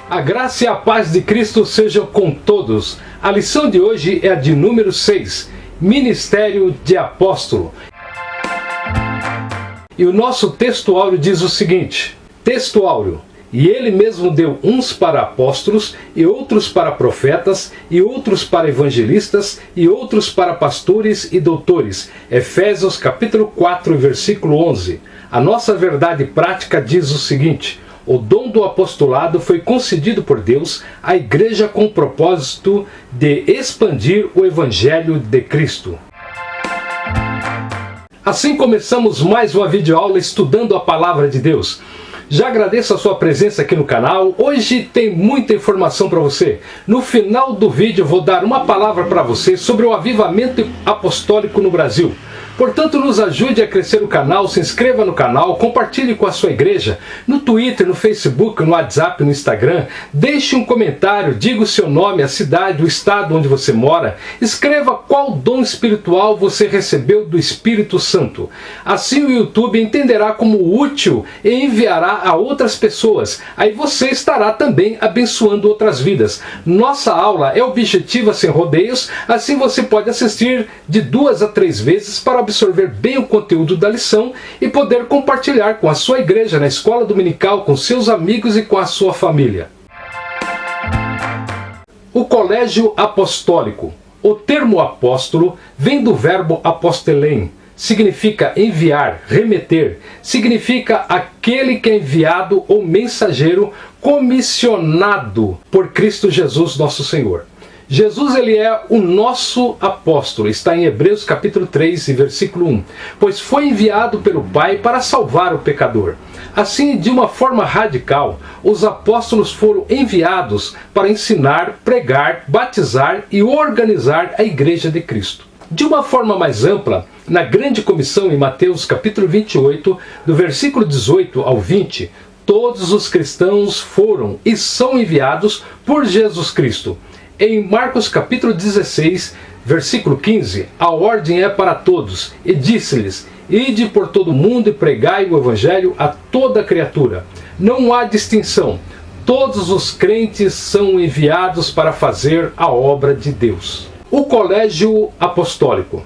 A graça e a paz de Cristo sejam com todos. A lição de hoje é a de número 6, Ministério de Apóstolo. E o nosso texto áureo diz o seguinte, texto áureo: e ele mesmo deu uns para apóstolos, e outros para profetas, e outros para evangelistas, e outros para pastores e doutores. Efésios capítulo 4, versículo 11. A nossa verdade prática diz o seguinte: o dom do apostolado foi concedido por Deus à igreja com o propósito de expandir o Evangelho de Cristo. Assim começamos mais uma videoaula estudando a Palavra de Deus. Já agradeço a sua presença aqui no canal. Hoje tem muita informação para você. No final do vídeo vou dar uma palavra para você sobre o avivamento apostólico no Brasil. Portanto, nos ajude a crescer o canal, se inscreva no canal, compartilhe com a sua igreja, no Twitter, no Facebook, no WhatsApp, no Instagram. Deixe um comentário, diga o seu nome, a cidade, o estado onde você mora. Escreva qual dom espiritual você recebeu do Espírito Santo. Assim o YouTube entenderá como útil e enviará a outras pessoas. Aí você estará também abençoando outras vidas. Nossa aula é objetiva sem rodeios, assim você pode assistir de 2 a 3 vezes para absorver bem o conteúdo da lição e poder compartilhar com a sua igreja, na escola dominical, com seus amigos e com a sua família. O colégio apostólico. O termo apóstolo vem do verbo apostelein. Significa enviar, remeter. Significa aquele que é enviado ou mensageiro comissionado por Cristo Jesus, nosso Senhor. Jesus, ele é o nosso apóstolo, está em Hebreus capítulo 3, versículo 1, pois foi enviado pelo Pai para salvar o pecador. Assim, de uma forma radical, os apóstolos foram enviados para ensinar, pregar, batizar e organizar a Igreja de Cristo. De uma forma mais ampla, na grande comissão em Mateus capítulo 28, do versículo 18 ao 20, todos os cristãos foram e são enviados por Jesus Cristo. Em Marcos capítulo 16, versículo 15, a ordem é para todos, e disse-lhes: ide por todo o mundo e pregai o evangelho a toda criatura. Não há distinção, todos os crentes são enviados para fazer a obra de Deus. O colégio apostólico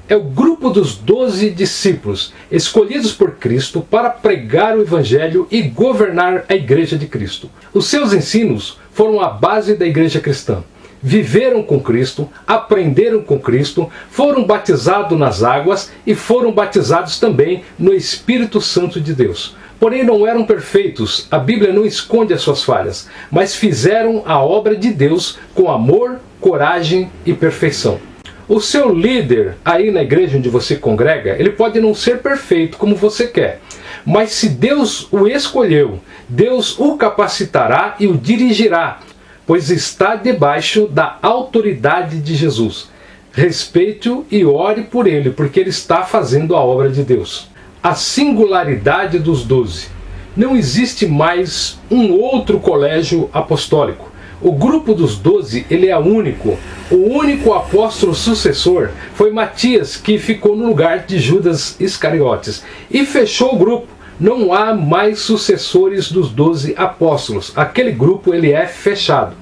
é o grupo dos 12 discípulos, escolhidos por Cristo para pregar o Evangelho e governar a Igreja de Cristo. Os seus ensinos foram a base da Igreja cristã. Viveram com Cristo, aprenderam com Cristo, foram batizados nas águas e foram batizados também no Espírito Santo de Deus. Porém não eram perfeitos, a Bíblia não esconde as suas falhas, mas fizeram a obra de Deus com amor, coragem e perfeição. O seu líder aí na igreja onde você congrega, ele pode não ser perfeito como você quer. Mas se Deus o escolheu, Deus o capacitará e o dirigirá, pois está debaixo da autoridade de Jesus. Respeite-o e ore por ele, porque ele está fazendo a obra de Deus. A singularidade dos 12. Não existe mais um outro colégio apostólico. O grupo dos 12, ele é único. O único apóstolo sucessor foi Matias, que ficou no lugar de Judas Iscariotes. E fechou o grupo. Não há mais sucessores dos 12 apóstolos. Aquele grupo, ele é fechado.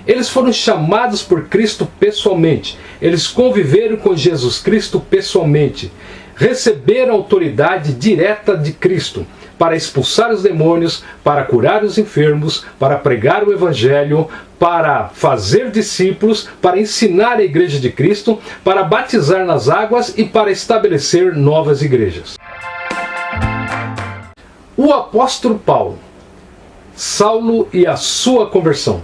Eles foram chamados por Cristo pessoalmente. Eles conviveram com Jesus Cristo pessoalmente. Receberam a autoridade direta de Cristo para expulsar os demônios, para curar os enfermos, para pregar o Evangelho, para fazer discípulos, para ensinar a Igreja de Cristo, para batizar nas águas e para estabelecer novas igrejas. O apóstolo Paulo, Saulo e a sua conversão.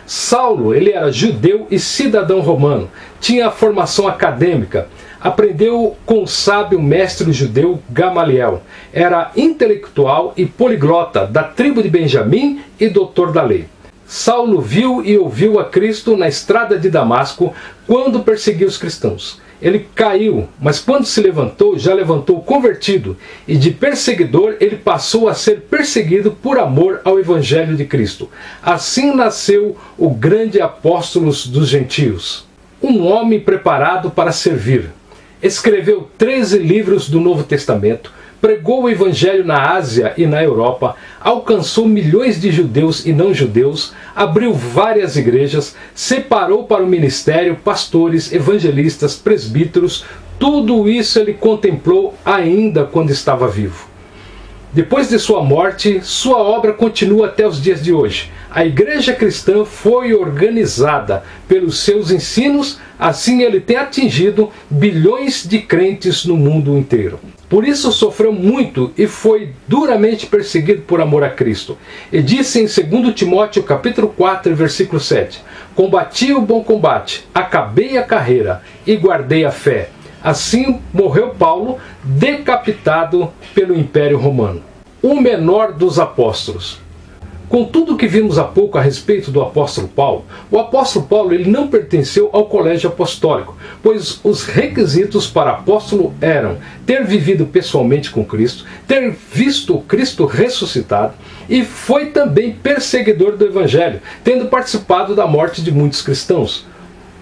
Saulo, ele era judeu e cidadão romano, tinha formação acadêmica, aprendeu com o sábio mestre judeu Gamaliel, era intelectual e poliglota da tribo de Benjamim e doutor da lei. Saulo viu e ouviu a Cristo na estrada de Damasco quando perseguiu os cristãos. Ele caiu, mas quando se levantou, já levantou convertido, e de perseguidor ele passou a ser perseguido por amor ao Evangelho de Cristo. Assim nasceu o grande apóstolo dos gentios, um homem preparado para servir. Escreveu 13 livros do Novo Testamento, pregou o evangelho na Ásia e na Europa, alcançou milhões de judeus e não judeus, abriu várias igrejas, separou para o ministério pastores, evangelistas, presbíteros. Tudo isso ele contemplou ainda quando estava vivo. Depois de sua morte, sua obra continua até os dias de hoje. A igreja cristã foi organizada pelos seus ensinos, assim ele tem atingido bilhões de crentes no mundo inteiro. Por isso sofreu muito e foi duramente perseguido por amor a Cristo. E disse em 2 Timóteo capítulo 4, versículo 7: Combati o bom combate, acabei a carreira e guardei a fé. Assim morreu Paulo, decapitado pelo Império Romano. O menor dos apóstolos. Com tudo que vimos há pouco a respeito do apóstolo Paulo, o apóstolo Paulo ele não pertenceu ao colégio apostólico, pois os requisitos para apóstolo eram ter vivido pessoalmente com Cristo, ter visto o Cristo ressuscitado, e foi também perseguidor do evangelho, tendo participado da morte de muitos cristãos.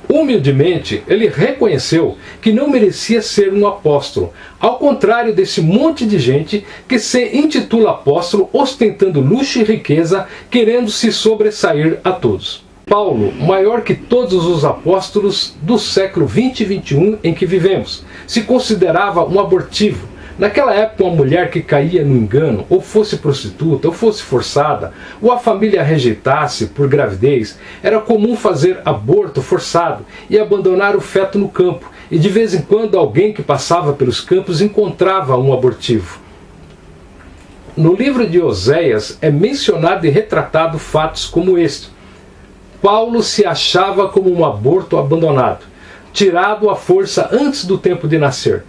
Humildemente, ele reconheceu que não merecia ser um apóstolo, ao contrário desse monte de gente que se intitula apóstolo, ostentando luxo e riqueza, querendo se sobressair a todos. Paulo, maior que todos os apóstolos do século 20 e 21 em que vivemos, se considerava um abortivo. Naquela época, uma mulher que caía no engano, ou fosse prostituta, ou fosse forçada, ou a família a rejeitasse por gravidez, era comum fazer aborto forçado e abandonar o feto no campo, e de vez em quando alguém que passava pelos campos encontrava um abortivo. No livro de Oséias é mencionado e retratado fatos como este. Paulo se achava como um aborto abandonado, tirado à força antes do tempo de nascer.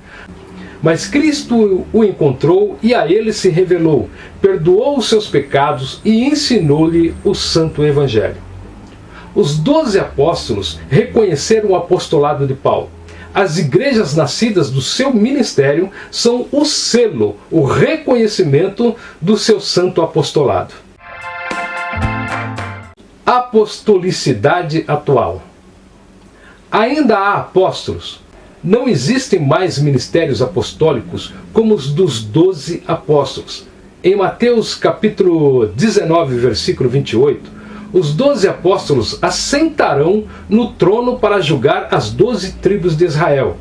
Mas Cristo o encontrou e a ele se revelou, perdoou os seus pecados e ensinou-lhe o santo evangelho. Os 12 apóstolos reconheceram o apostolado de Paulo. As igrejas nascidas do seu ministério são o selo, o reconhecimento do seu santo apostolado. Apostolicidade atual. Ainda há apóstolos. Não existem mais ministérios apostólicos como os dos 12 apóstolos. Em Mateus capítulo 19, versículo 28, os 12 apóstolos assentarão no trono para julgar as 12 tribos de Israel.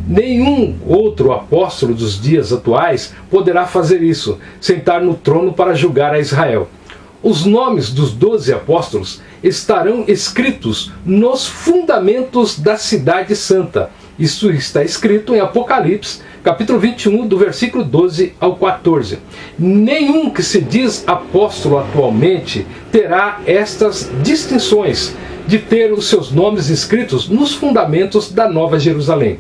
Nenhum outro apóstolo dos dias atuais poderá fazer isso, sentar no trono para julgar a Israel. Os nomes dos 12 apóstolos estarão escritos nos fundamentos da cidade santa. Isso está escrito em Apocalipse, capítulo 21, do versículo 12 ao 14. Nenhum que se diz apóstolo atualmente terá estas distinções de ter os seus nomes escritos nos fundamentos da Nova Jerusalém.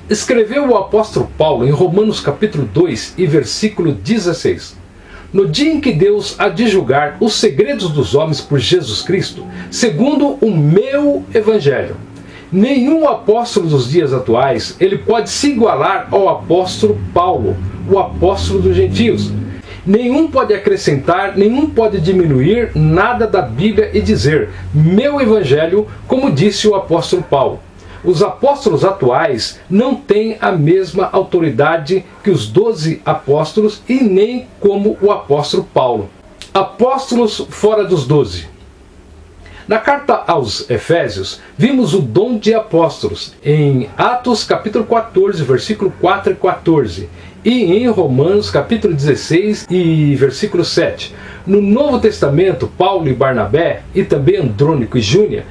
Escreveu o apóstolo Paulo em Romanos capítulo 2 e versículo 16. No dia em que Deus há de julgar os segredos dos homens por Jesus Cristo, segundo o meu evangelho. Nenhum apóstolo dos dias atuais ele pode se igualar ao apóstolo Paulo, o apóstolo dos gentios. Nenhum pode acrescentar, nenhum pode diminuir nada da Bíblia e dizer, meu evangelho, como disse o apóstolo Paulo. Os apóstolos atuais não têm a mesma autoridade que os 12 apóstolos e nem como o apóstolo Paulo. Apóstolos fora dos 12. Na carta aos Efésios, vimos o dom de apóstolos em Atos capítulo 14, versículo 4 e 14, e em Romanos capítulo 16 e versículo 7. No Novo Testamento, Paulo e Barnabé, e também Andrônico e Júnia,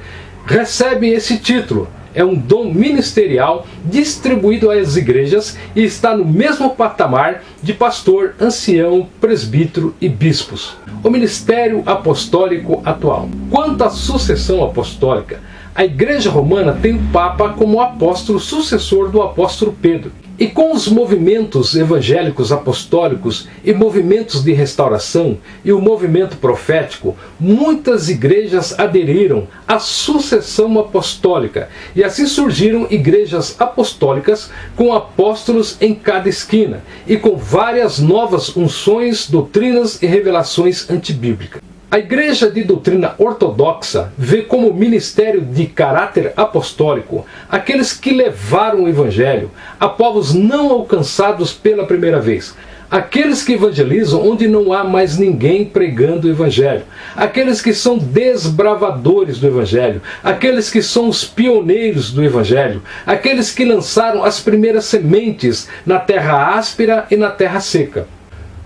recebem esse título. É um dom ministerial distribuído às igrejas e está no mesmo patamar de pastor, ancião, presbítero e bispos. O ministério apostólico atual. Quanto à sucessão apostólica, a Igreja Romana tem o Papa como apóstolo sucessor do apóstolo Pedro. E com os movimentos evangélicos apostólicos e movimentos de restauração e o movimento profético, muitas igrejas aderiram à sucessão apostólica e assim surgiram igrejas apostólicas com apóstolos em cada esquina e com várias novas unções, doutrinas e revelações antibíblicas. A Igreja de doutrina ortodoxa vê como ministério de caráter apostólico aqueles que levaram o Evangelho a povos não alcançados pela primeira vez. Aqueles que evangelizam onde não há mais ninguém pregando o Evangelho. Aqueles que são desbravadores do Evangelho. Aqueles que são os pioneiros do Evangelho. Aqueles que lançaram as primeiras sementes na terra áspera e na terra seca.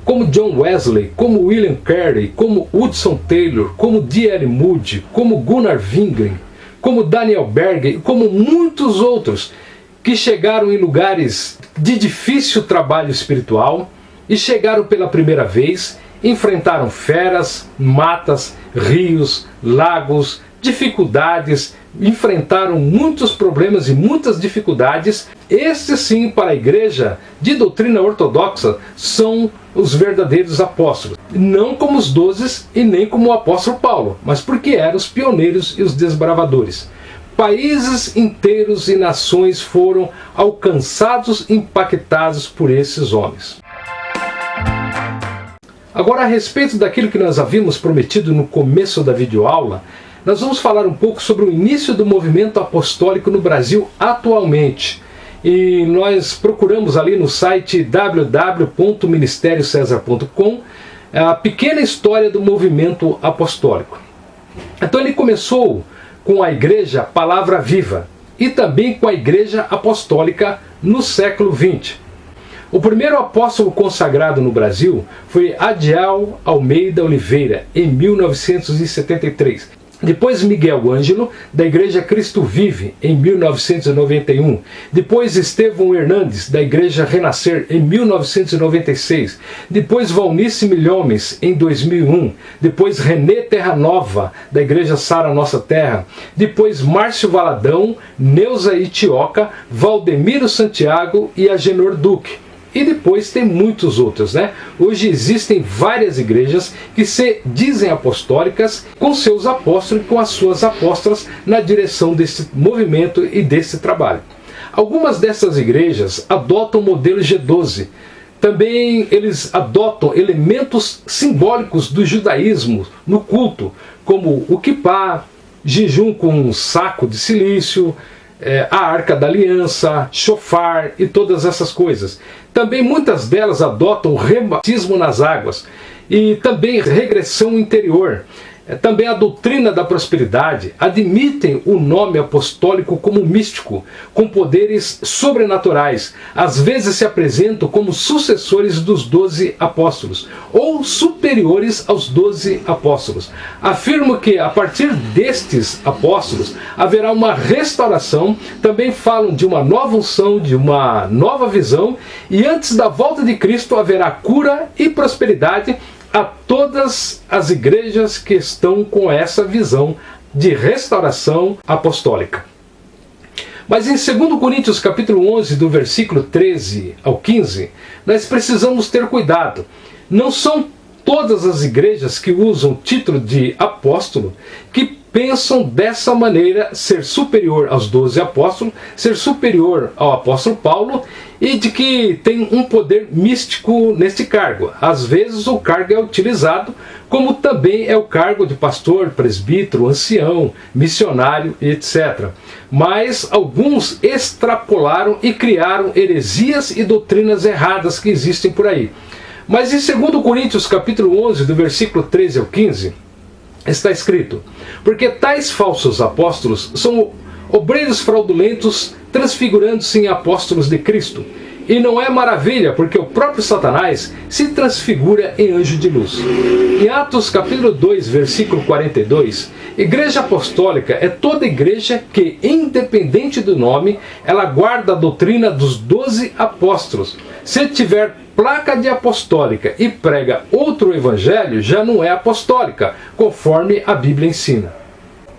Como John Wesley, como William Carey, como Hudson Taylor, como D.L. Moody, como Gunnar Wingren, como Daniel Berger, como muitos outros que chegaram em lugares de difícil trabalho espiritual e chegaram pela primeira vez, enfrentaram feras, matas, rios, lagos, dificuldades, enfrentaram muitos problemas e muitas dificuldades. Estes sim, para a igreja de doutrina ortodoxa, são os verdadeiros apóstolos. Não como os 12 e nem como o apóstolo Paulo, mas porque eram os pioneiros e os desbravadores. Países inteiros e nações foram alcançados e impactados por esses homens. Agora, a respeito daquilo que nós havíamos prometido no começo da videoaula, nós vamos falar um pouco sobre o início do movimento apostólico no Brasil atualmente. E nós procuramos ali no site www.ministeriocesar.com a pequena história do movimento apostólico. Então ele começou com a Igreja Palavra Viva e também com a Igreja Apostólica no século XX. O primeiro apóstolo consagrado no Brasil foi Adiel Almeida Oliveira, em 1973. Depois Miguel Ângelo, da Igreja Cristo Vive, em 1991. Depois Estevão Hernandes, da Igreja Renascer, em 1996. Depois Valnice Milhomes, em 2001. Depois René Terranova, da Igreja Sara Nossa Terra. Depois Márcio Valadão, Neuza Itioca, Valdemiro Santiago e Agenor Duque. E depois tem muitos outros, né? Hoje existem várias igrejas que se dizem apostólicas, com seus apóstolos e com as suas apóstolas na direção desse movimento e desse trabalho. Algumas dessas igrejas adotam o modelo G12. Também eles adotam elementos simbólicos do judaísmo no culto, como o quipá, jejum com um saco de silício, a Arca da Aliança, chofar e todas essas coisas. Também muitas delas adotam o rebatismo nas águas e também regressão interior. Também a doutrina da prosperidade, admitem o nome apostólico como místico, com poderes sobrenaturais. Às vezes se apresentam como sucessores dos 12 apóstolos, ou superiores aos 12 apóstolos. Afirmo que a partir destes apóstolos haverá uma restauração, também falam de uma nova unção, de uma nova visão, e antes da volta de Cristo haverá cura e prosperidade a todas as igrejas que estão com essa visão de restauração apostólica. Mas em 2 Coríntios capítulo 11, do versículo 13 ao 15, nós precisamos ter cuidado. Não são todas as igrejas que usam o título de apóstolo que pensam dessa maneira ser superior aos 12 apóstolos, ser superior ao apóstolo Paulo e de que tem um poder místico neste cargo. Às vezes o cargo é utilizado como também é o cargo de pastor, presbítero, ancião, missionário, etc. Mas alguns extrapolaram e criaram heresias e doutrinas erradas que existem por aí. Mas em 2 Coríntios capítulo 11, do versículo 13 ao 15, está escrito: porque tais falsos apóstolos são obreiros fraudulentos, transfigurando-se em apóstolos de Cristo. E não é maravilha, porque o próprio Satanás se transfigura em anjo de luz. Em Atos capítulo 2, versículo 42, igreja apostólica é toda igreja que, independente do nome, ela guarda a doutrina dos 12 apóstolos. Se tiver placa de apostólica e prega outro evangelho, já não é apostólica, conforme a Bíblia ensina.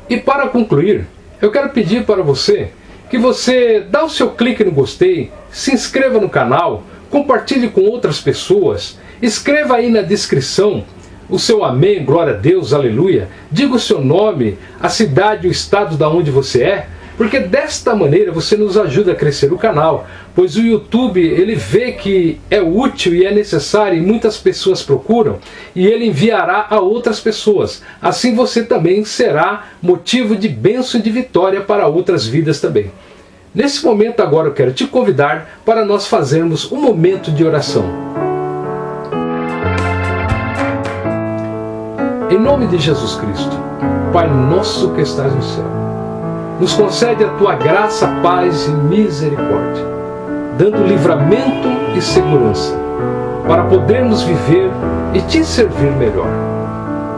E para concluir, eu quero pedir para você que você dá o seu clique no gostei, se inscreva no canal, compartilhe com outras pessoas, escreva aí na descrição o seu amém, glória a Deus, aleluia, diga o seu nome, a cidade, o estado da onde você é, porque desta maneira você nos ajuda a crescer o canal, pois o YouTube ele vê que é útil e é necessário e muitas pessoas procuram, e ele enviará a outras pessoas. Assim você também será motivo de bênção e de vitória para outras vidas também. Nesse momento agora eu quero te convidar para nós fazermos um momento de oração. Em nome de Jesus Cristo, Pai nosso que estás no céu, nos concede a tua graça, paz e misericórdia, dando livramento e segurança para podermos viver e te servir melhor.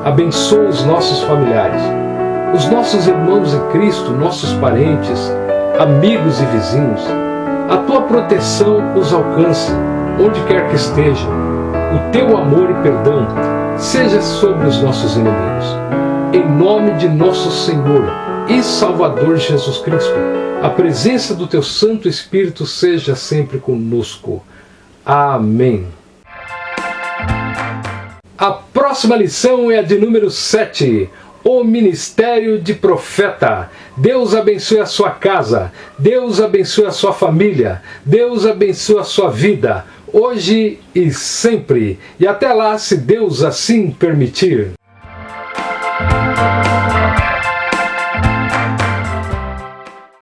Abençoa os nossos familiares, os nossos irmãos em Cristo, nossos parentes, amigos e vizinhos. A tua proteção os alcance, onde quer que estejam. O teu amor e perdão seja sobre os nossos inimigos. Em nome de nosso Senhor e Salvador Jesus Cristo, a presença do teu Santo Espírito seja sempre conosco. Amém. A próxima lição é a de número 7. O ministério de profeta. Deus abençoe a sua casa, Deus abençoe a sua família, Deus abençoe a sua vida, hoje e sempre. E até lá, se Deus assim permitir.